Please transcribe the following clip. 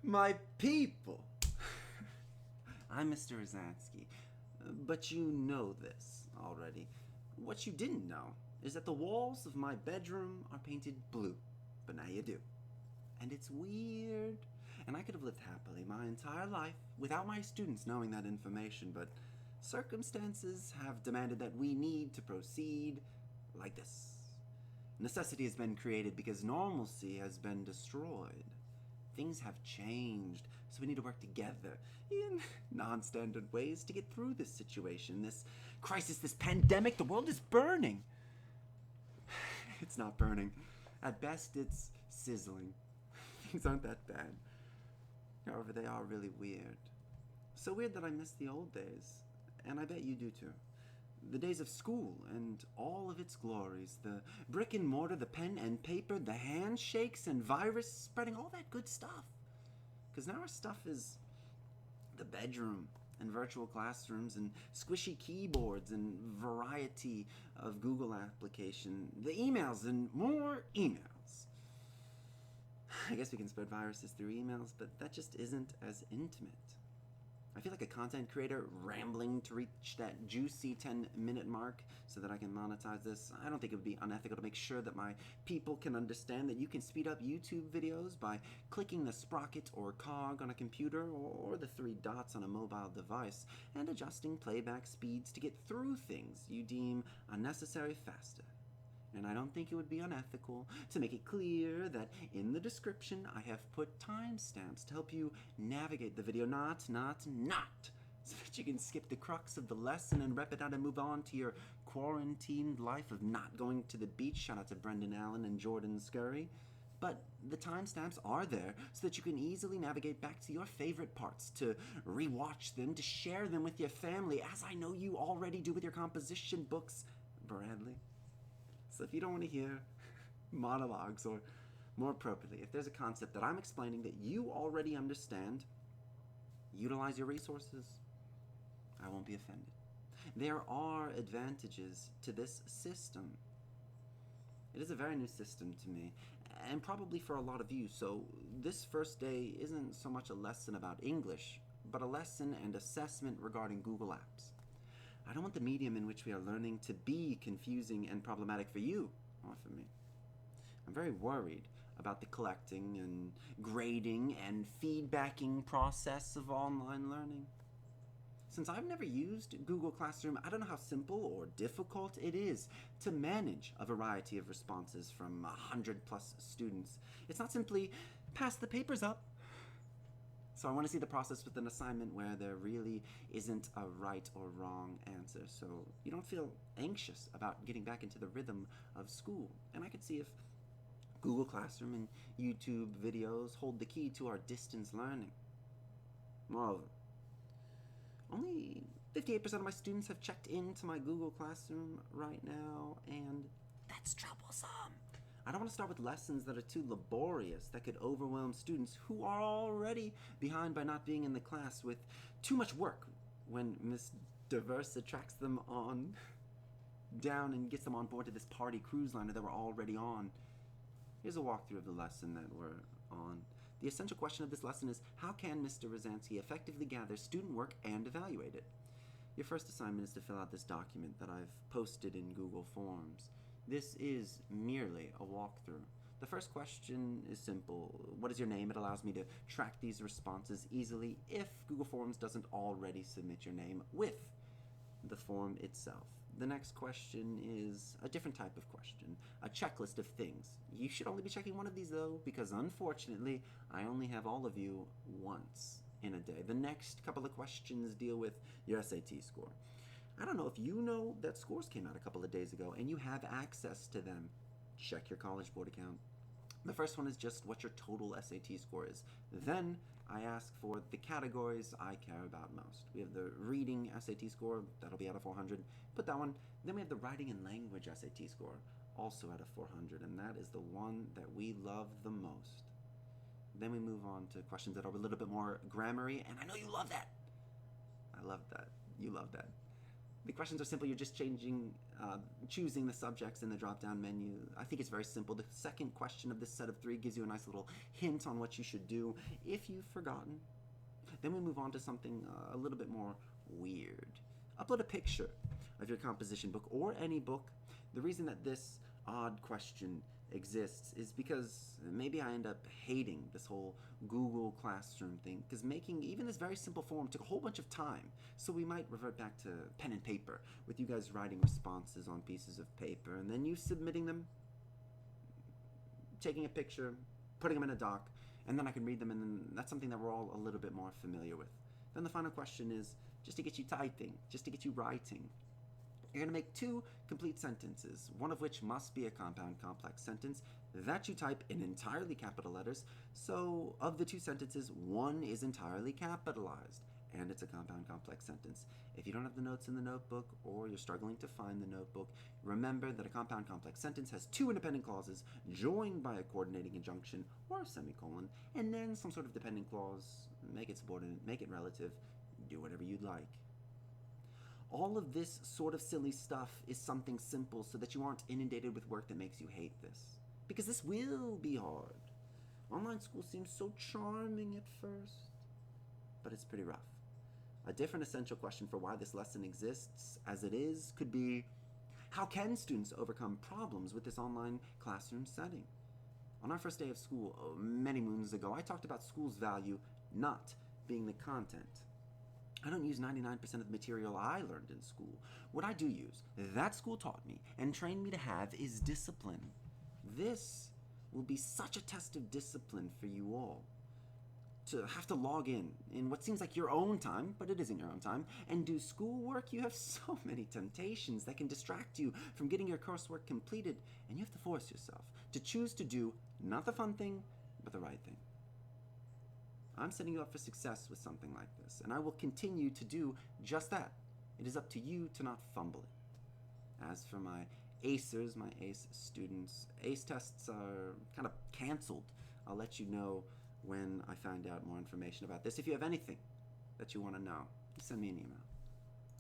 My people! I'm Mr. Rosansky, but you know this already. What you didn't know is that the walls of my bedroom are painted blue, but now you do. And it's weird. And I could have lived happily my entire life without my students knowing that information, but circumstances have demanded that we need to proceed like this. Necessity has been created because normalcy has been destroyed. Things have changed, so we need to work together in non-standard ways to get through this situation, this crisis, this pandemic. The world is burning. It's not burning. At best, it's sizzling. Things aren't that bad. However, they are really weird. So weird that I miss the old days, and I bet you do too. The days of school and all of its glories, the brick and mortar, the pen and paper, the handshakes and virus spreading, all that good stuff. Because now our stuff is the bedroom and virtual classrooms and squishy keyboards and variety of Google application, the emails and more emails. I guess we can spread viruses through emails, but that just isn't as intimate. I feel like a content creator rambling to reach that juicy 10-minute mark so that I can monetize this. I don't think it would be unethical to make sure that my people can understand that you can speed up YouTube videos by clicking the sprocket or cog on a computer or the 3 dots on a mobile device and adjusting playback speeds to get through things you deem unnecessary faster. And I don't think it would be unethical to make it clear that in the description I have put timestamps to help you navigate the video, not, so that you can skip the crux of the lesson and rep it out and move on to your quarantined life of not going to the beach. Shout out to Brendan Allen and Jordan Scurry. But the timestamps are there so that you can easily navigate back to your favorite parts, to rewatch them, to share them with your family, as I know you already do with your composition books, Bradley. So if you don't want to hear monologues, or more appropriately, if there's a concept that I'm explaining that you already understand, utilize your resources. I won't be offended. There are advantages to this system. It is a very new system to me, and probably for a lot of you, so this first day isn't so much a lesson about English, but a lesson and assessment regarding Google Apps. I don't want the medium in which we are learning to be confusing and problematic for you or for me. I'm very worried about the collecting and grading and feedbacking process of online learning. Since I've never used Google Classroom, I don't know how simple or difficult it is to manage a variety of responses from 100+ students. It's not simply pass the papers up. So I want to see the process with an assignment where there really isn't a right or wrong answer, so you don't feel anxious about getting back into the rhythm of school. And I could see if Google Classroom and YouTube videos hold the key to our distance learning. Moreover, only 58% of my students have checked into my Google Classroom right now, and that's troublesome. I don't want to start with lessons that are too laborious, that could overwhelm students who are already behind by not being in the class with too much work when Miss Diversa tracks them on down and gets them on board to this party cruise liner that we're already on. Here's a walkthrough of the lesson that we're on. The essential question of this lesson is, how can Mr. Rosansky effectively gather student work and evaluate it? Your first assignment is to fill out this document that I've posted in Google Forms. This is merely a walkthrough. The first question is simple. What is your name? It allows me to track these responses easily if Google Forms doesn't already submit your name with the form itself. The next question is a different type of question, a checklist of things. You should only be checking one of these though, because unfortunately, I only have all of you once in a day. The next couple of questions deal with your SAT score. I don't know if you know that scores came out a couple of days ago and you have access to them. Check your College Board account. The first one is just what your total SAT score is. Then I ask for the categories I care about most. We have the reading SAT score, that'll be out of 400. Put that one. Then we have the writing and language SAT score, also out of 400, and that is the one that we love the most. Then we move on to questions that are a little bit more grammar-y, and I know you love that. I love that. You love that. The questions are simple. You're just choosing the subjects in the drop-down menu. I think it's very simple. The second question of this set of 3 gives you a nice little hint on what you should do if you've forgotten. Then we move on to something a little bit more weird. Upload a picture of your composition book or any book. The reason that this odd question exists is because maybe I end up hating this whole Google Classroom thing, because making even this very simple form took a whole bunch of time. So we might revert back to pen and paper, with you guys writing responses on pieces of paper and then you submitting them, taking a picture, putting them in a doc, and then I can read them, and then that's something that we're all a little bit more familiar with. Then the final question is just to get you typing, just to get you writing. You're going to make 2 complete sentences, one of which must be a compound complex sentence that you type in entirely capital letters. So of the 2 sentences, one is entirely capitalized, and it's a compound complex sentence. If you don't have the notes in the notebook, or you're struggling to find the notebook, remember that a compound complex sentence has 2 independent clauses joined by a coordinating conjunction or a semicolon, and then some sort of dependent clause. Make it subordinate, make it relative, do whatever you'd like. All of this sort of silly stuff is something simple so that you aren't inundated with work that makes you hate this. Because this will be hard. Online school seems so charming at first, but it's pretty rough. A different essential question for why this lesson exists as it is could be, how can students overcome problems with this online classroom setting? On our first day of school, many moons ago, I talked about school's value not being the content. I don't use 99% of the material I learned in school. What I do use, that school taught me and trained me to have, is discipline. This will be such a test of discipline for you all. To have to log in what seems like your own time, but it isn't your own time, and do schoolwork. You have so many temptations that can distract you from getting your coursework completed, and you have to force yourself to choose to do not the fun thing, but the right thing. I'm setting you up for success with something like this, and I will continue to do just that. It is up to you to not fumble it. As for my ACErs, my ACE students, ACE tests are kind of canceled. I'll let you know when I find out more information about this. If you have anything that you want to know, send me an email.